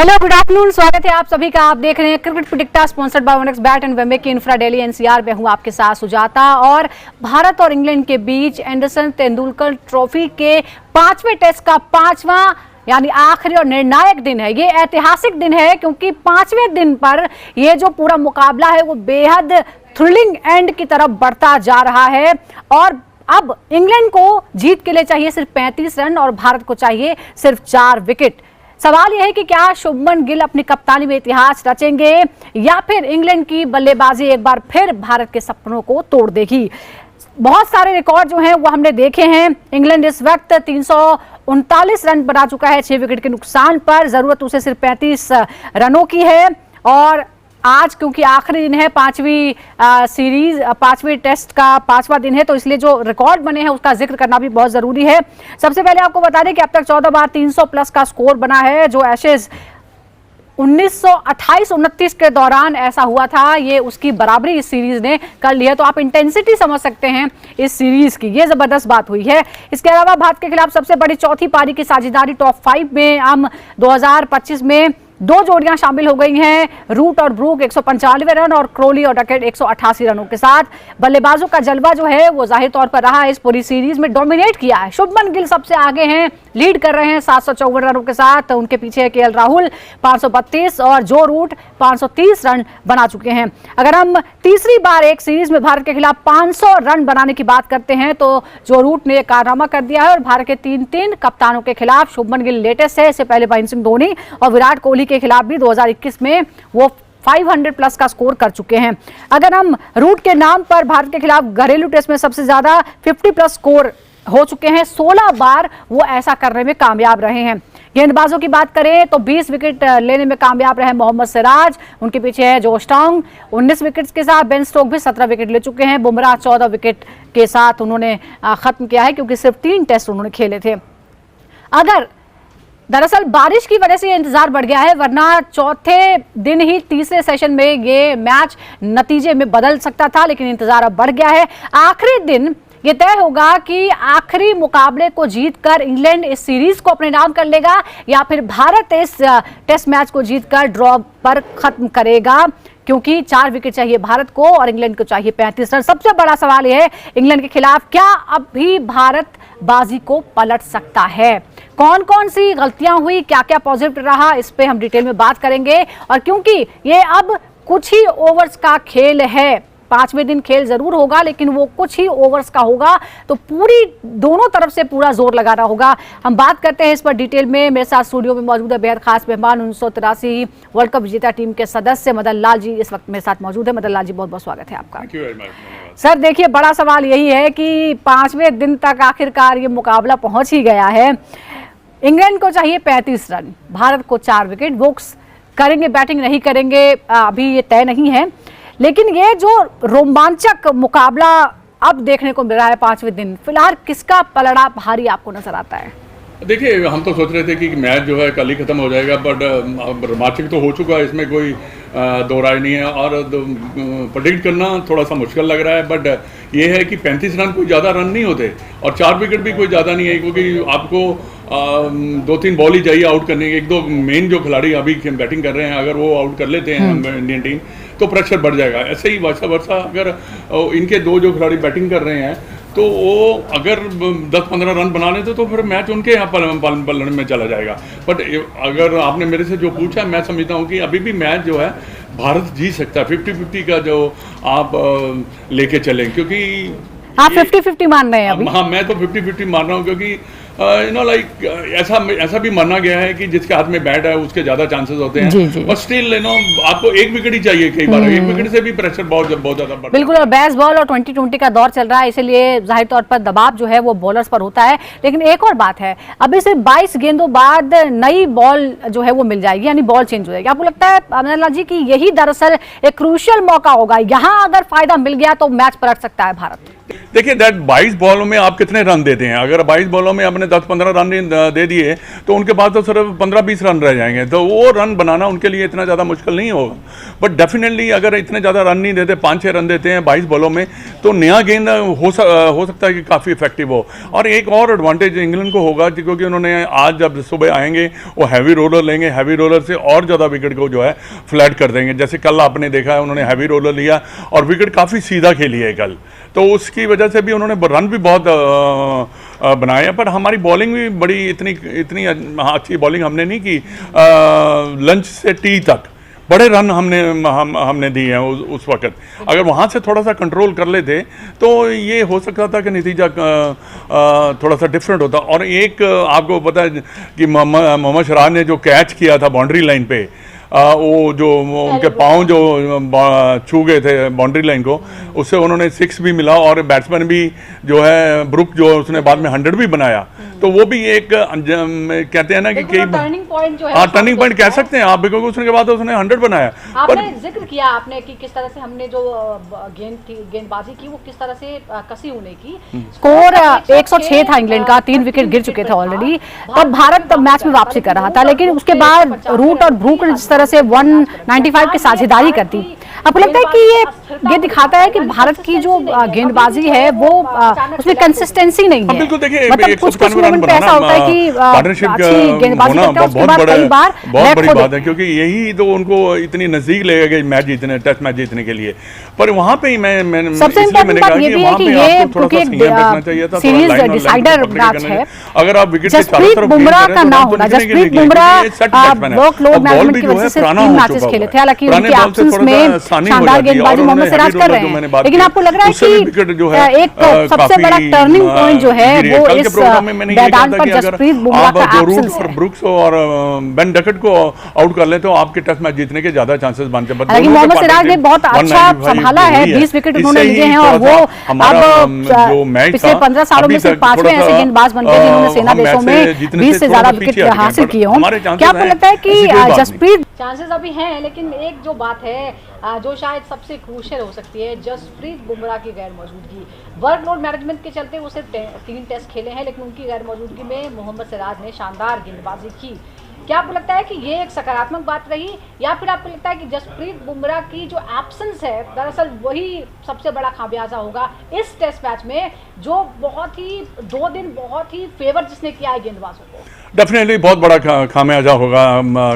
Hello, good afternoon. स्वागत है आप सभी का। आप देख रहे हैं cricket predictor sponsored by one x bat and वेमे की इंफ्रा डेली एनसीआर में हूं आपके साथ सुजाता। और भारत और इंग्लैंड के बीच एंडरसन तेंदुलकर ट्रॉफी के 5वें टेस्ट का 5वां यानी आखिरी और निर्णायक दिन है। ये ऐतिहासिक दिन है क्योंकि 5वें दिन पर यह जो पूरा मुकाबला है वो बेहद थ्रिलिंग एंड की तरफ बढ़ता जा रहा है। और अब इंग्लैंड को जीत के लिए चाहिए सिर्फ 35 रन और भारत को चाहिए सिर्फ 4 विकेट। सवाल यह है कि क्या शुभमन गिल अपनी कप्तानी में इतिहास रचेंगे या फिर इंग्लैंड की बल्लेबाजी एक बार फिर भारत के सपनों को तोड़ देगी। बहुत सारे रिकॉर्ड जो हैं वो हमने देखे हैं। इंग्लैंड इस वक्त 339 रन बना चुका है 6 विकेट के नुकसान पर। जरूरत उसे सिर्फ 35 रनों की है। और आज क्योंकि आखिरी दिन है 5वीं सीरीज 5वें टेस्ट का 5वां दिन है, तो इसलिए जो रिकॉर्ड बने हैं उसका जिक्र करना भी बहुत जरूरी है। सबसे पहले आपको बता दें कि अब तक 14 बार 300 प्लस का स्कोर बना है। जो एशेज 1928-29 के दौरान ऐसा हुआ था, ये उसकी बराबरी इस सीरीज ने कर ली है। तो आप इंटेंसिटी समझ सकते हैं इस सीरीज की, ये जबरदस्त बात हुई है। इसके अलावा भारत के खिलाफ सबसे बड़ी चौथी पारी की साझेदारी टॉप 5 में हम 2025 में 2 जोड़ियां शामिल हो गई हैं। रूट और ब्रूक 195 रन और क्रोली और डकेट 188 रनों के साथ। बल्लेबाजों का जलवा जो है वो जाहिर तौर पर रहा है, इस पूरी सीरीज में डोमिनेट किया है। शुभमन गिल सबसे आगे हैं, लीड कर रहे हैं 754 रनों के साथ। उनके पीछे है केएल राहुल 532 और जो रूट 530 रन बना चुके हैं। अगर हम तीसरी बार एक सीरीज में भारत के खिलाफ 500 रन बनाने की बात करते हैं तो जो रूट ने कारनामा कर दिया है। और भारत के 3 कप्तानों के खिलाफ शुभमन गिल लेटेस्ट है। इससे पहले महेंद्र सिंह धोनी और विराट कोहली के खिलाफ भी 2021 में वो 500 प्लस का स्कोर कर चुके हैं। अगर हम रूट के नाम पर भारत के खिलाफ घरेलू टेस्ट में सबसे ज्यादा 50 प्लस स्कोर हो चुके हैं, 16 बार वो ऐसा करने में कामयाब रहे हैं। गेंदबाजों की बात करें तो 20 विकेट लेने में कामयाब रहे मोहम्मद सिराज। उनके पीछे है जोश टोंग 19 विकेट्स के साथ। बेन स्टोक भी 17 विकेट ले चुके हैं। बुमराह 14 विकेट के साथ उन्होंने खत्म किया है क्योंकि सिर्फ 3 टेस्ट उन्होंने खेले थे। दरअसल बारिश की वजह से ये इंतजार बढ़ गया है, वरना चौथे दिन ही तीसरे सेशन में ये मैच नतीजे में बदल सकता था, लेकिन इंतजार अब बढ़ गया है। आखिरी दिन ये तय होगा कि आखिरी मुकाबले को जीतकर इंग्लैंड इस सीरीज को अपने नाम कर लेगा या फिर भारत इस टेस्ट मैच को जीतकर ड्रॉ पर खत्म करेगा, क्योंकि 4 विकेट चाहिए भारत को और इंग्लैंड को चाहिए 35 रन। सबसे बड़ा सवाल यह है इंग्लैंड के खिलाफ क्या अब भी भारत बाजी को पलट सकता है। कौन कौन सी गलतियां हुई, क्या क्या पॉजिटिव रहा, इस पे हम डिटेल में बात करेंगे। और क्योंकि ये अब कुछ ही ओवर्स का खेल है, 5वें दिन खेल जरूर होगा लेकिन वो कुछ ही ओवर्स का होगा, तो पूरी दोनों तरफ से पूरा जोर लगाना होगा। हम बात करते हैं इस पर डिटेल में। मेरे साथ स्टूडियो में मौजूद है बेहद खास मेहमान 1983 वर्ल्ड कप विजेता टीम के सदस्य मदन लाल जी इस वक्त मेरे साथ मौजूद है। मदन लाल जी, बहुत बहुत स्वागत है आपका। Thank you very much. Sir देखिए, बड़ा सवाल यही है कि 5वें दिन तक आखिरकार ये मुकाबला पहुंच ही गया है। इंग्लैंड को चाहिए 35 रन, भारत को 4 विकेट। वोक्स करेंगे बैटिंग नहीं करेंगे अभी ये तय नहीं है, लेकिन ये जो रोमांचक मुकाबला अब देखने को मिल रहा है 5वें दिन, फिलहाल किसका पलड़ा भारी आपको नजर आता है? देखिए, हम तो सोच रहे थे कि मैच जो है कल ही खत्म हो जाएगा, बट रोमांचक तो हो चुका है, इसमें कोई दो राय नहीं है। और प्रेडिक्ट करना थोड़ा सा मुश्किल लग रहा है, बट ये है कि 35 रन कोई ज़्यादा रन नहीं होते और 4 विकेट भी कोई ज़्यादा नहीं है, क्योंकि आपको 2-3 बॉल ही चाहिए आउट करने के। 1-2 मेन जो खिलाड़ी अभी बैटिंग कर रहे हैं, अगर वो आउट कर लेते हैं इंडियन टीम तो प्रेशर बढ़ जाएगा। ऐसे ही वर्षा अगर इनके 2 जो खिलाड़ी बैटिंग कर रहे हैं तो वो अगर 10-15 रन बना लेते तो फिर मैच उनके यहाँ पलने में चला जाएगा। बट अगर आपने मेरे से जो पूछा, मैं समझता हूँ कि अभी भी मैच जो है भारत जीत सकता है। 50-50 का जो आप लेके चलें, क्योंकि आप 50-50 मान रहे हैं अभी? हाँ, मैं तो 50-50 मान रहा हूँ, क्योंकि लाइक ऐसा भी माना गया है कि जिसके हाथ में बैट है उसके ज्यादा चांसेस होते हैं। और स्टिल आपको 1 विकेट ही चाहिए कई बार, 1 विकेट से भी प्रेशर बहुत ज्यादा बढ़ता है। बिल्कुल, और बेसबॉल और 2020 का दौर चल रहा है, इसलिए जाहिर तौर पर दबाव जो है वो बॉलर्स पर होता है। लेकिन एक और बात है, अभी सिर्फ 22 गेंदों बाद नई बॉल जो है वो मिल जाएगी, यानी बॉल चेंज हो जाएगी। आपको लगता है अमरनाथ जी कि यही दरअसल एक क्रूशियल मौका होगा, यहाँ अगर फायदा मिल गया तो मैच पलट सकता है भारत? देखिए दैट 22 बॉलों में आप कितने रन देते हैं। अगर 22 बॉलों में आपने 10-15 रन दे दिए तो उनके पास तो सिर्फ 15-20 रन रह जाएंगे, तो वो रन बनाना उनके लिए इतना ज़्यादा मुश्किल नहीं होगा। बट डेफिनेटली अगर इतने ज़्यादा रन नहीं देते, 5-6 रन देते हैं 22 बॉलों में, तो नया गेंद हो सकता है कि काफ़ी इफेक्टिव हो। और एक और एडवांटेज इंग्लैंड को होगा क्योंकि उन्होंने आज जब सुबह आएंगे वो हैवी रोलर लेंगे, हैवी रोलर से और ज़्यादा विकेट को जो है फ्लैट कर देंगे। जैसे कल आपने देखा है उन्होंने हैवी रोलर लिया और विकेट काफ़ी सीधा खेली है कल, तो उसकी वजह से भी उन्होंने रन भी बहुत बनाए। पर हमारी बॉलिंग भी बड़ी इतनी अच्छी बॉलिंग हमने नहीं की। लंच से टी तक बड़े रन हमने दिए हैं उस वक्त। अगर वहाँ से थोड़ा सा कंट्रोल कर लेते तो ये हो सकता था कि नतीजा थोड़ा सा डिफरेंट होता। और एक आपको पता है कि मोहम्मद सिराज ने जो कैच किया था बाउंड्री लाइन पे, वो जो उनके पाँव जो छू गए थे बाउंड्री लाइन को, उससे उन्होंने 6 भी मिला। और बैट्समैन भी जो है ब्रुक, जो उसने बाद में 100 भी बनाया, तो वो भी एक कहते हैं ना कि कई टर्निंग पॉइंट जो है, हाँ टर्निंग पॉइंट कह सकते हैं आप, क्योंकि उसने के बाद उसने 100 बनाया। आपने जिक्र किया आपने कि किस तरह से हमने जो गेंदबाजी की वो किस तरह से कसी होने की। स्कोर 106 था इंग्लैंड का, 3 विकेट गिर चुके थे ऑलरेडी। तब भारत मैच में वापसी कर रहा था, लेकिन उसके बाद रूट और ब्रूक ने जिस तरह से 195 की साझेदारी करती, आपको लगता है कि ये दिखाता है कि भारत की जो गेंदबाजी है वो उसमें कंसिस्टेंसी नहीं है। बिल्कुल, देखिए मतलब कुछ मोमेंट पे ऐसा होता है कि पार्टनरशिप गेंदबाजी करते हैं, उसके बाद कई बार बहुत बड़ी बात है, क्योंकि यही तो उनको इतनी नजदीक ले गए मैच जीतने, टेस्ट मैच जीतने के लिए। पर वहाँ पे ही मैं सबसे इम्पोर्टेंट बात ये भी है कि ये क्योंकि सीरीज डिसाइडर मैच है। अगर आप विकेट जसप्रीत बुमराह का ना होना, जसप्रीत बुमराह वर्कलोड मैनेजमेंट की वजह से 3 मैचेस खेले थे, हालांकि उनके एब्सेंस में शानदार गेंदबाजी मोहम्मद सिराज कर रहे हैं। लेकिन आपको लग रहा है कि एक सबसे बड़ा टर्निंग पॉइंट जो है वो इस मैदान पर जसप्रीत बुमराह का एब्सेंस है। ब्रुक्स और बेन डकट को आउट कर ले तो आपके टेस्ट मैच जीतने के ज्यादा चांसेस बनते हैं। हालांकि मोहम्मद सिराज ने बहुत अच्छा संभाला है, 20 विकेट उन्होंने लिए हैं और वो अब पिछले 15 सालों में सिर्फ 5वें ऐसे गेंदबाज बन गए जिन्होंने सेना देशों में 20 से ज्यादा विकेट हासिल किए हों। क्या आपको लगता है कि जसप्रीत चांसेस अभी हैं, लेकिन एक जो बात है जो शायद सबसे क्रूशियल हो सकती है, जसप्रीत बुमराह की गैर मौजूदगी। वर्कलोड मैनेजमेंट के चलते वो सिर्फ 3 टेस्ट खेले हैं, लेकिन उनकी गैर मौजूदगी में मोहम्मद सिराज ने शानदार गेंदबाजी की। क्या आपको लगता है कि ये एक सकारात्मक बात रही, या फिर आपको लगता है कि जसप्रीत बुमराह की जो एब्सेंस है दरअसल वही सबसे बड़ा खामियाजा होगा इस टेस्ट मैच में, जो बहुत ही 2 दिन बहुत ही फेवर जिसने किया है गेंदबाजों को? डेफिनेटली बहुत बड़ा खामियाजा होगा,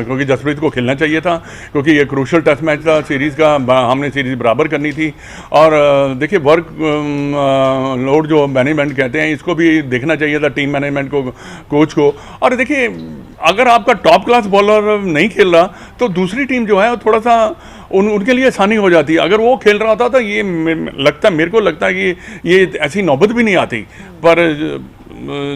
क्योंकि जसप्रीत को खेलना चाहिए था, क्योंकि ये क्रूशल टेस्ट मैच था सीरीज़ का, हमने सीरीज़ बराबर करनी थी। और देखिए वर्क लोड जो मैनेजमेंट कहते हैं, इसको भी देखना चाहिए था, टीम मैनेजमेंट को, कोच को। और देखिए अगर आपका टॉप क्लास बॉलर नहीं खेल रहा तो दूसरी टीम जो है थोड़ा सा उनके लिए आसानी हो जाती है। अगर वो खेल रहा होता तो ये मेरे को लगता है कि ये ऐसी नौबत भी नहीं आती। पर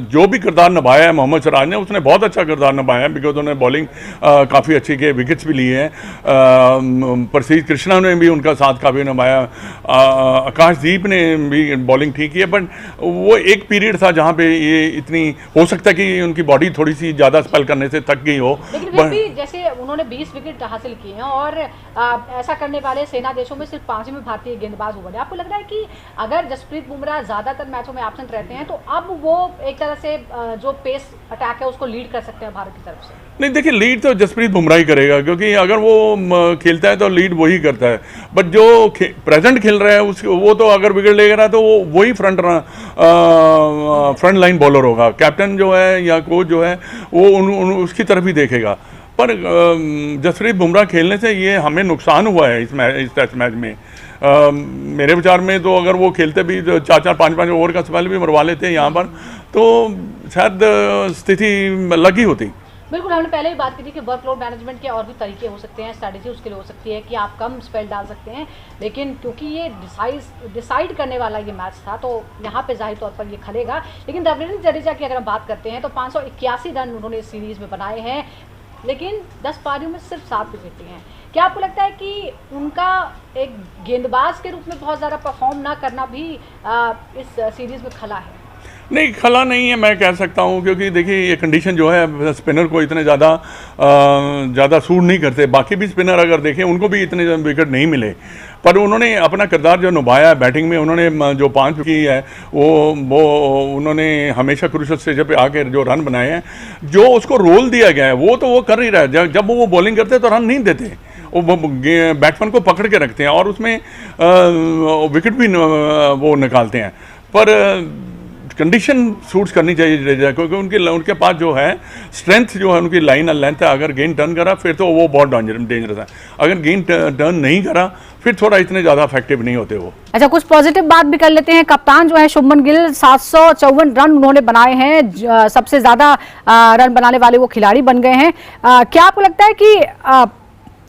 जो भी किरदार निभाया है मोहम्मद सिराज ने, उसने बहुत अच्छा किरदार निभाया है, बिकॉज उन्होंने बॉलिंग काफ़ी अच्छी की, विकेट्स भी लिए हैं। प्रसिद्ध कृष्णा ने भी उनका साथ काफ़ी निभाया, आकाशदीप ने भी बॉलिंग ठीक की है। बट वो एक पीरियड था जहाँ पे ये इतनी हो सकता है कि उनकी बॉडी थोड़ी सी ज़्यादा स्पेल करने से थक गई हो। लेकिन फिर भी जैसे उन्होंने 20 विकेट हासिल किए हैं और ऐसा करने वाले सेना देशों में सिर्फ 5वें भारतीय गेंदबाज हुए हैं। आपको लग रहा है कि अगर जसप्रीत बुमराह ज़्यादातर मैचों में एब्सेंट रहते हैं तो अब वो एक तरह से जो पेस अटैक है उसको लीड कर सकते हैं भारत की तरफ से? नहीं, देखिए लीड तो जसप्रीत बुमराह ही करेगा, क्योंकि अगर वो खेलता है तो लीड वही करता है। बट जो प्रेजेंट खेल रहा है वो तो अगर विकेट लेगा तो वो वही फ्रंट लाइन बॉलर होगा। कैप्टन जो है या कोच जो है वो उसकी तरफ ही देखेगा। पर जसप्रीत बुमराह खेलने से ये हमें नुकसान हुआ है इस टेस्ट मैच में। मेरे विचार में तो अगर वो खेलते भी तो 4-4, 5-5 ओवर का स्पेल भी मरवा लेते हैं यहाँ पर, तो शायद स्थिति अलग ही होती। बिल्कुल, हमने पहले भी बात की थी कि वर्कलोड मैनेजमेंट के और भी तरीके हो सकते हैं, स्ट्रैटेजी उसके लिए हो सकती है कि आप कम स्पेल डाल सकते हैं, लेकिन क्योंकि ये डिसाइड करने वाला ये मैच था तो यहाँ पे जाहिर तौर पर ये खलेगा। लेकिन रविंद्र जडेजा की अगर हम बात करते हैं तो 581 रन उन्होंने इस सीरीज़ में बनाए हैं, लेकिन 10 पारियों में सिर्फ 7 विकेट लिए हैं। क्या आपको लगता है कि उनका एक गेंदबाज के रूप में बहुत ज़्यादा परफॉर्म ना करना भी इस सीरीज़ में खला है? नहीं, खला नहीं है मैं कह सकता हूँ, क्योंकि देखिए ये कंडीशन जो है स्पिनर को इतने ज़्यादा सूट नहीं करते। बाकी भी स्पिनर अगर देखें उनको भी इतने विकेट नहीं मिले, पर उन्होंने अपना किरदार जो निभाया है बैटिंग में, उन्होंने जो 5 की है वो उन्होंने हमेशा क्रूशल स्टेज पे आकर जो रन बनाए हैं, जो उसको रोल दिया गया है वो कर ही रहा है। जब वो बॉलिंग करते हैं तो रन नहीं देते, वो बैट्समैन को पकड़ के रखते हैं और उसमें विकेट भी वो निकालते हैं। पर कंडीशन सूट्स करनी चाहिए जडेजा, क्योंकि उनके पास जो है स्ट्रेंथ जो है, उनकी लाइन और लेंथ है। अगर गेंद टर्न करा फिर तो वो बहुत डेंजरस है, अगर गेंद टर्न नहीं करा फिर थोड़ा इतने ज़्यादा इफेक्टिव नहीं होते वो। अच्छा, कुछ पॉजिटिव बात भी कर लेते हैं। कप्तान जो है शुभमन गिल, 754 रन उन्होंने बनाए हैं, सबसे ज़्यादा रन बनाने वाले वो खिलाड़ी बन गए हैं। क्या आपको लगता है कि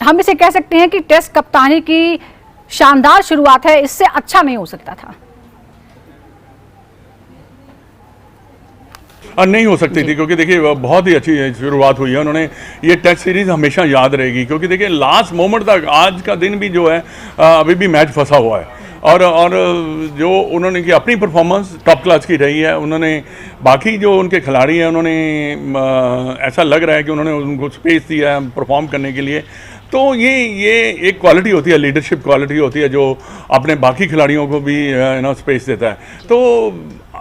हम इसे कह सकते हैं कि टेस्ट कप्तानी की शानदार शुरुआत है, इससे अच्छा नहीं हो सकता था? नहीं हो सकती थी, क्योंकि देखिए बहुत ही अच्छी शुरुआत हुई है। उन्होंने ये टेस्ट सीरीज हमेशा याद रहेगी, क्योंकि देखिए लास्ट मोमेंट तक, आज का दिन भी जो है अभी भी मैच फंसा हुआ है, और जो उन्होंने की अपनी परफॉर्मेंस टॉप क्लास की रही है। उन्होंने बाकी जो उनके खिलाड़ी हैं, उन्होंने ऐसा लग रहा है कि उन्होंने उनको स्पेस दिया है परफॉर्म करने के लिए। तो ये एक क्वालिटी होती है, लीडरशिप क्वालिटी होती है, जो अपने बाकी खिलाड़ियों को भी स्पेस देता है। तो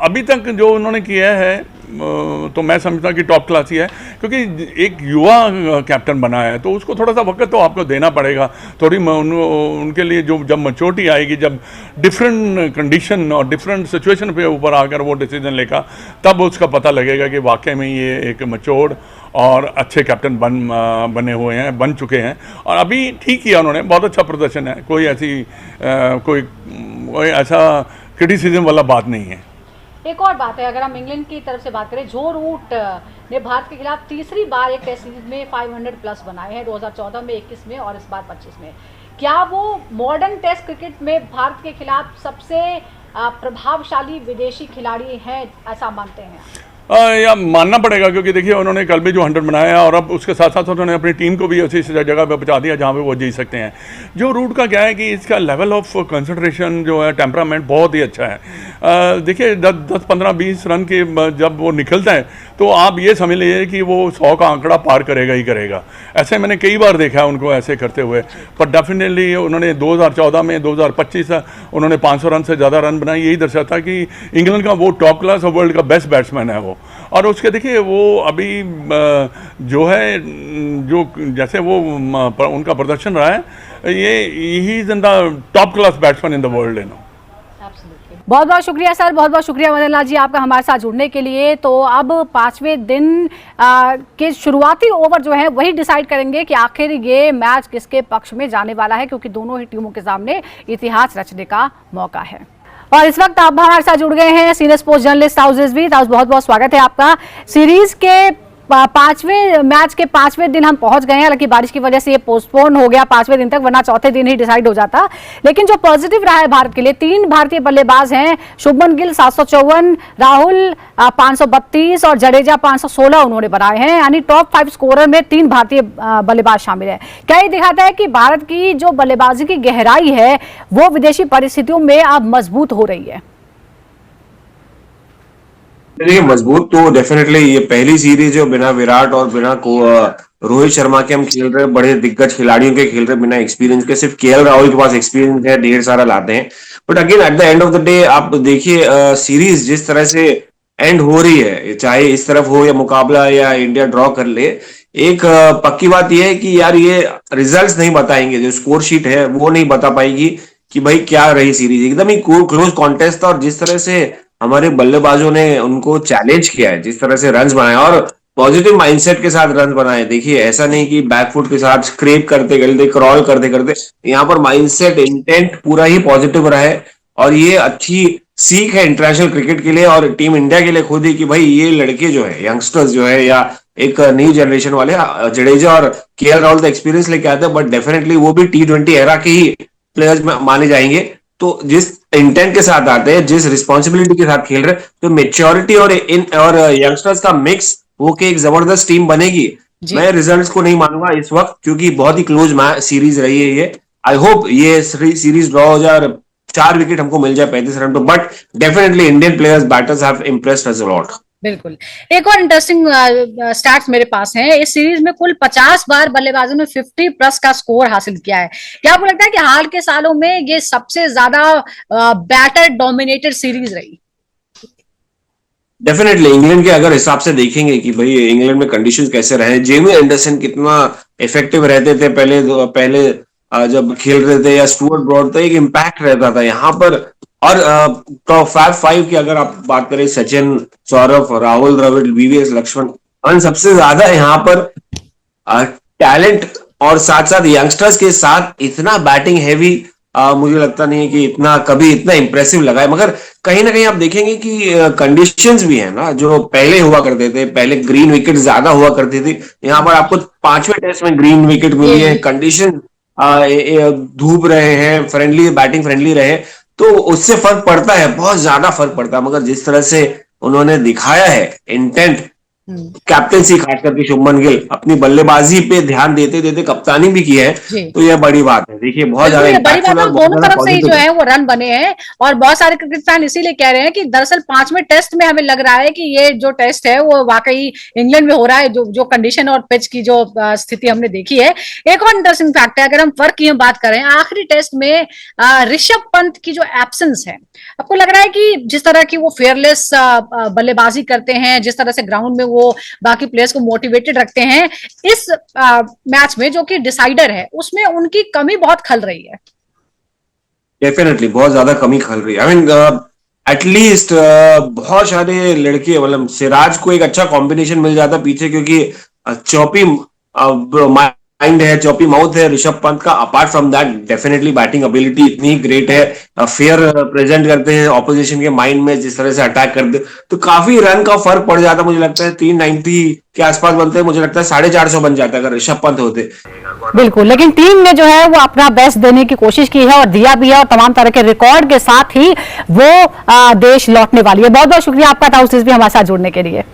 अभी तक जो उन्होंने किया है तो मैं समझता कि टॉप क्लास ही है, क्योंकि एक युवा कैप्टन बना है तो उसको थोड़ा सा वक्त तो आपको देना पड़ेगा। थोड़ी उनके लिए जो जब मैच्योरिटी आएगी, जब डिफरेंट कंडीशन और डिफरेंट सिचुएशन पे ऊपर आकर वो डिसीजन लेगा, तब उसका पता लगेगा कि वाकई में ये एक मैच्योर्ड और अच्छे कैप्टन बन चुके हैं। और अभी ठीक किया उन्होंने, बहुत अच्छा प्रदर्शन है, कोई ऐसा क्रिटिसिज्म वाला बात नहीं है। एक और बात है, अगर हम इंग्लैंड की तरफ से बात करें, जो रूट ने भारत के खिलाफ तीसरी बार एक टेस्ट सीरीज में 500 प्लस बनाए हैं, 2014 में, 21 में और इस बार 25 में। क्या वो मॉडर्न टेस्ट क्रिकेट में भारत के खिलाफ सबसे प्रभावशाली विदेशी खिलाड़ी हैं, ऐसा मानते हैं? या मानना पड़ेगा, क्योंकि देखिए उन्होंने कल भी जो 100 बनाया और अब उसके साथ साथ उन्होंने अपनी टीम को भी उसी जगह पे पहुंचा दिया जहां पे वो जीत सकते हैं। जो रूट का क्या है कि इसका लेवल ऑफ कंसंट्रेशन जो है, टेम्परामेंट बहुत ही अच्छा है। देखिए 10-15-20 रन के जब वो निकलता है तो आप ये समझ लीजिए कि वो 100 का आंकड़ा पार करेगा ही करेगा। ऐसे मैंने कई बार देखा है उनको ऐसे करते हुए, पर डेफिनेटली उन्होंने 2014 में, 2025 उन्होंने 500 रन से ज़्यादा रन बनाए। यही दर्शाता कि इंग्लैंड का वो टॉप क्लास और वर्ल्ड का बेस्ट बैट्समैन है वो। और उसके देखिए वो अभी जो है, जो जैसे वो उनका प्रदर्शन रहा है, यही is in the top class batsman in the world, बहुत बहुत शुक्रिया सर, बहुत बहुत शुक्रिया मदन लाल जी आपका हमारे साथ जुड़ने के लिए। तो अब 5वें दिन के शुरुआती ओवर जो है वही डिसाइड करेंगे कि आखिर ये मैच किसके पक्ष में जाने वाला है, क्योंकि दोनों ही टीमों के सामने इतिहास रचने का मौका है। और इस वक्त आप हमारे साथ जुड़ गए हैं senior sports journalist taus Rizvi. Taus, बहुत बहुत स्वागत है आपका। सीरीज के 5वें मैच के 5वें दिन हम पहुंच गए हैं, हालांकि बारिश की वजह से ये पोस्टपोन हो गया 5वें दिन तक, वरना चौथे दिन ही डिसाइड हो जाता। लेकिन जो पॉजिटिव रहा है भारत के लिए, 3 भारतीय बल्लेबाज हैं, शुभमन गिल 754, राहुल 532 और जडेजा 516 उन्होंने बनाए हैं, यानी टॉप 5 स्कोरर में 3 भारतीय बल्लेबाज शामिल है। क्या ये दिखाता है कि भारत की जो बल्लेबाजी की गहराई है वो विदेशी परिस्थितियों में अब मजबूत हो रही है? देखिए, मजबूत तो डेफिनेटली, ये पहली सीरीज जो बिना विराट और बिना रोहित शर्मा के हम खेल रहे, बड़े दिग्गज खिलाड़ियों के खेल रहे, बिना एक्सपीरियंस के। सिर्फ केएल राहुल के पास एक्सपीरियंस है, ढेर सारा लाते हैं, but again at the end of the day आप देखिए सीरीज जिस तरह से एंड हो रही है, चाहे इस तरफ हो या मुकाबला या इंडिया ड्रॉ कर ले, एक पक्की बात यह है कि यार ये रिजल्ट्स नहीं बताएंगे, जो स्कोर शीट है वो नहीं बता पाएगी कि भाई क्या रही सीरीज। एकदम ही क्लोज कॉन्टेस्ट था, और जिस तरह से हमारे बल्लेबाजों ने उनको चैलेंज किया है, जिस तरह से रन बनाए और पॉजिटिव माइंडसेट के साथ रन बनाए। देखिए ऐसा नहीं कि बैकफुट के साथ स्क्रैप करते करते, क्रॉल करते करते, यहाँ पर माइंडसेट, इंटेंट पूरा ही पॉजिटिव रहा है। और ये अच्छी सीख है इंटरनेशनल क्रिकेट के लिए और टीम इंडिया के लिए खुद ही, कि भाई ये लड़के जो है, यंगस्टर्स जो है, या एक न्यू जनरेशन वाले, जडेजा और केएल राहुल तो एक्सपीरियंस लेके आते हैं, बट डेफिनेटली वो भी T20 एरा के ही प्लेयर्स माने जाएंगे। तो जिस इंटेंट के साथ आते हैं, जिस रिस्पॉन्सिबिलिटी के साथ खेल रहे, तो मेच्योरिटी और यंगस्टर्स का मिक्स हो के एक जबरदस्त टीम बनेगी। मैं रिजल्ट्स को नहीं मानूंगा इस वक्त, क्योंकि बहुत ही क्लोज सीरीज रही है ये। आई होप ये सीरीज ड्रॉ हो जाए और 4 विकेट हमको मिल जाए 35 रन पे, but definitely Indian players batters have impressed us a lot. बिल्कुल। एक और इंटरेस्टिंग स्टैट्स मेरे पास हैं, इस सीरीज में कुल 50 बार बल्लेबाजों ने 50 प्लस का स्कोर हासिल किया है। क्या आपको लगता है कि हाल के सालों में ये सबसे ज्यादा बैटर डोमिनेटेड सीरीज रही? डेफिनेटली इंग्लैंड के अगर हिसाब से देखेंगे कि भाई इंग्लैंड में कंडीशंस कैसे रहे, जेमी एंडरसन कितना इफेक्टिव रहते थे पहले जब खेल रहे थे, या स्टुअर्ट ब्रॉड, तो एक इम्पैक्ट रहता था यहाँ पर। और टॉप 5 की अगर आप बात करें, सचिन, सौरभ, राहुल द्रविड़, वीवीएस लक्ष्मण, और सबसे ज्यादा यहाँ पर टैलेंट और साथ साथ यंगस्टर्स के साथ इतना बैटिंग हैवी मुझे लगता नहीं है कि इतना कभी इतना इंप्रेसिव लगा है। मगर कहीं ना कहीं आप देखेंगे कि कंडीशंस भी है ना, जो पहले हुआ करते थे, पहले ग्रीन विकेट ज्यादा हुआ करती थी, यहाँ पर आपको 5वें टेस्ट में ग्रीन विकेट मिली है, कंडीशन धूप रहे हैं, फ्रेंडली बैटिंग फ्रेंडली रहे, तो उससे फर्क पड़ता है, बहुत ज्यादा फर्क पड़ता है। मगर जिस तरह से उन्होंने दिखाया है इंटेंट, कैप्टेंसी खास करके शुभमन गिल अपनी बल्लेबाजी पे ध्यान देते देते कप्तानी भी की है, तो यह बड़ी बात है। देखिए बहुत ज्यादा बिल्कुल, ये बड़ी बात impactful है, और बहुत दोनों ज्यादा तरफ से ही जो positive है वो रन बने हैं। और बहुत सारे क्रिकेट फैन इसीलिए कह रहे हैं कि दरअसल 5वें टेस्ट में हमें लग रहा है कि ये जो टेस्ट है वो वाकई इंग्लैंड में हो रहा है, जो कंडीशन और पिच की जो स्थिति हमने देखी है। एक और इंटरेस्टिंग फैक्ट है, अगर हम फर्क की बात करें, आखिरी टेस्ट में ऋषभ पंत की जो एब्सेंस है, आपको लग रहा है कि जिस तरह की वो फेयरलेस बल्लेबाजी करते हैं, जिस तरह से ग्राउंड में वो बाकी प्लेयर्स को मोटिवेटेड रखते हैं, इस मैच में जो कि डिसाइडर है उसमें उनकी कमी बहुत खल रही है। डेफिनेटली बहुत ज्यादा कमी खल रही है। आई मीन एटलीस्ट बहुत सारे लड़के, मतलब सिराज को एक अच्छा कॉम्बिनेशन मिल जाता पीछे, क्योंकि चौपी माइंड है, चौपी माउथ है ऋषभ पंत का। Apart from that definitely batting ability इतनी ग्रेट है, फेयर प्रेजेंट करते हैं ऑपोजिशन के माइंड में, जिस तरह से अटैक करते, तो काफी रन का फर्क पड़ जाता। मुझे लगता है 390 के आसपास बनते हैं, मुझे लगता है 450 बन जाता अगर ऋषभ पंत होते। बिल्कुल, लेकिन टीम ने जो है वो अपना बेस्ट देने की कोशिश की है और दिया भी है, और तमाम तरह के रिकॉर्ड के साथ ही वो देश लौटने वाली है। बहुत बहुत शुक्रिया आपका ताउसिस भी हमारे साथ जुड़ने के लिए।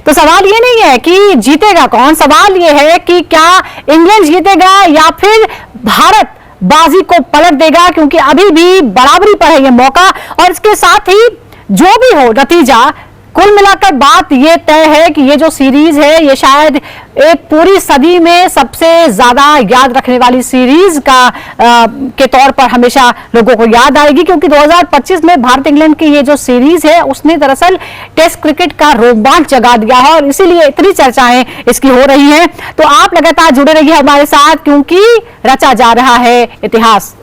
तो सवाल ये नहीं है कि जीतेगा कौन, सवाल ये है कि क्या इंग्लैंड जीतेगा या फिर भारत बाजी को पलट देगा, क्योंकि अभी भी बराबरी पर है ये मौका। और इसके साथ ही जो भी हो नतीजा, कुल मिलाकर बात ये तय है कि ये जो सीरीज है ये शायद एक पूरी सदी में सबसे ज्यादा याद रखने वाली सीरीज के तौर पर हमेशा लोगों को याद आएगी, क्योंकि 2025 में भारत इंग्लैंड की ये जो सीरीज है उसने दरअसल टेस्ट क्रिकेट का रोमांच जगा दिया है, और इसीलिए इतनी चर्चाएं इसकी हो रही हैं। तो आप लगातार जुड़े रहिए हमारे साथ, क्योंकि रचा जा रहा है इतिहास।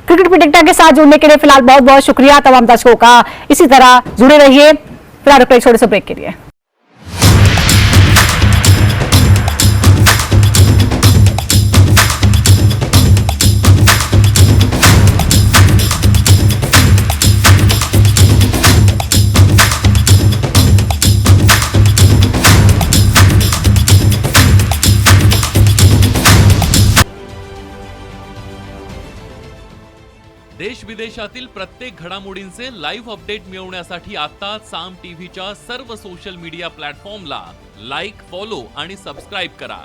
क्रिकेट प्रेडिक्टर के साथ जुड़ने के लिए फिलहाल बहुत बहुत शुक्रिया तमाम दर्शकों का। इसी तरह जुड़े रहिए। फिलहाल एक छोटे से ब्रेक के लिए। देश विदेशातील प्रत्येक घडामोडींचे लाईव्ह अपडेट मिळवण्यासाठी आता साम टीव्हीच्या सर्व सोशल मीडिया प्लॅटफॉर्मला लाईक, फॉलो आणि सबस्क्राईब करा।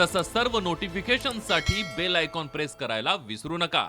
तसंच सर्व नोटिफिकेशनसाठी बेल आयकॉन प्रेस करायला विसरू नका।